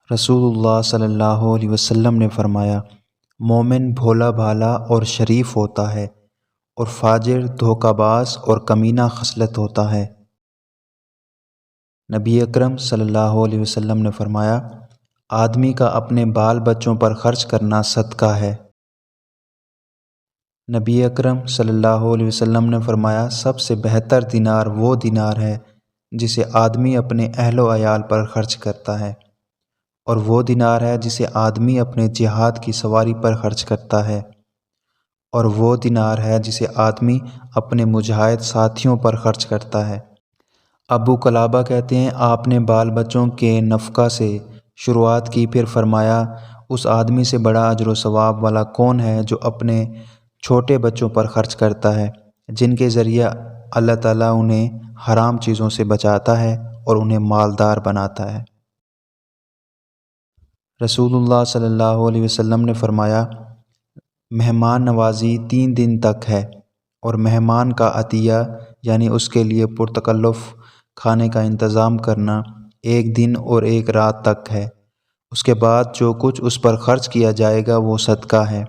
رسول اللہ صلی اللہ علیہ وسلم نے فرمایا، مومن بھولا بھالا اور شریف ہوتا ہے اور فاجر دھوکہ باز اور کمینہ خصلت ہوتا ہے۔ نبی اکرم صلی اللہ علیہ وسلم نے فرمایا، آدمی کا اپنے بال بچوں پر خرچ کرنا صدقہ ہے۔ نبی اکرم صلی اللہ علیہ وسلم نے فرمایا، سب سے بہتر دینار وہ دینار ہے جسے آدمی اپنے اہل و عیال پر خرچ کرتا ہے، اور وہ دینار ہے جسے آدمی اپنے جہاد کی سواری پر خرچ کرتا ہے، اور وہ دینار ہے جسے آدمی اپنے مجاہد ساتھیوں پر خرچ کرتا ہے۔ ابو قلابہ کہتے ہیں، آپ نے بال بچوں کے نفقہ سے شروعات کی، پھر فرمایا، اس آدمی سے بڑا اجر و ثواب والا کون ہے جو اپنے چھوٹے بچوں پر خرچ کرتا ہے، جن کے ذریعہ اللہ تعالیٰ انہیں حرام چیزوں سے بچاتا ہے اور انہیں مالدار بناتا ہے۔ رسول اللہ صلی اللہ علیہ وسلم نے فرمایا، مہمان نوازی 3 دن تک ہے، اور مہمان کا عطیہ یعنی اس کے لیے پرتکلف کھانے کا انتظام کرنا 1 دن اور 1 رات تک ہے۔ اس کے بعد جو کچھ اس پر خرچ کیا جائے گا وہ صدقہ ہے۔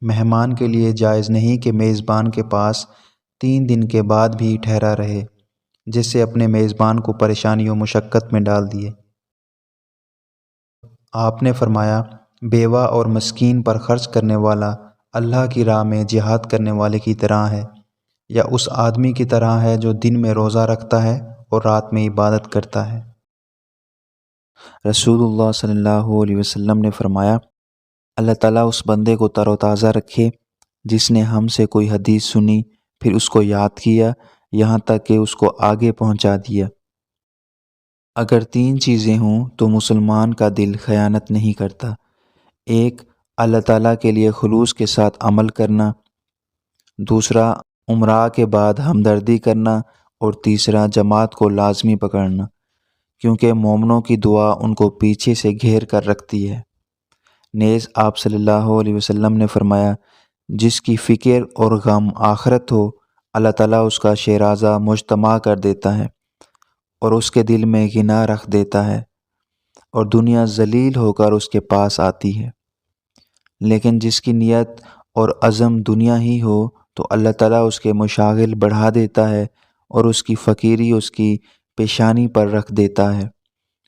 مہمان کے لیے جائز نہیں کہ میزبان کے پاس 3 دن کے بعد بھی ٹھہرا رہے، جس سے اپنے میزبان کو پریشانی و مشقت میں ڈال دیے۔ آپ نے فرمایا، بیوہ اور مسکین پر خرچ کرنے والا اللہ کی راہ میں جہاد کرنے والے کی طرح ہے، یا اس آدمی کی طرح ہے جو دن میں روزہ رکھتا ہے اور رات میں عبادت کرتا ہے۔ رسول اللہ صلی اللہ علیہ وسلم نے فرمایا، اللہ تعالیٰ اس بندے کو تر و تازہ رکھے جس نے ہم سے کوئی حدیث سنی، پھر اس کو یاد کیا یہاں تک کہ اس کو آگے پہنچا دیا۔ اگر 3 چیزیں ہوں تو مسلمان کا دل خیانت نہیں کرتا: 1 اللہ تعالیٰ کے لیے خلوص کے ساتھ عمل کرنا، 2 عمرہ کے بعد ہمدردی کرنا، اور 3 جماعت کو لازمی پکڑنا، کیونکہ مومنوں کی دعا ان کو پیچھے سے گھیر کر رکھتی ہے۔ نیز آپ صلی اللہ علیہ وسلم نے فرمایا، جس کی فکر اور غم آخرت ہو، اللہ تعالیٰ اس کا شیرازہ مجتمع کر دیتا ہے اور اس کے دل میں غنا رکھ دیتا ہے، اور دنیا ذلیل ہو کر اس کے پاس آتی ہے۔ لیکن جس کی نیت اور عزم دنیا ہی ہو تو اللہ تعالیٰ اس کے مشاغل بڑھا دیتا ہے اور اس کی فقیری اس کی پیشانی پر رکھ دیتا ہے،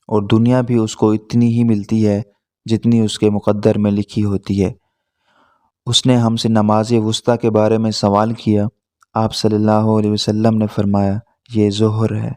اور دنیا بھی اس کو اتنی ہی ملتی ہے جتنی اس کے مقدر میں لکھی ہوتی ہے۔ اس نے ہم سے نماز وسطیٰ کے بارے میں سوال کیا، آپ صلی اللہ علیہ وسلم نے فرمایا، یہ ظہر ہے۔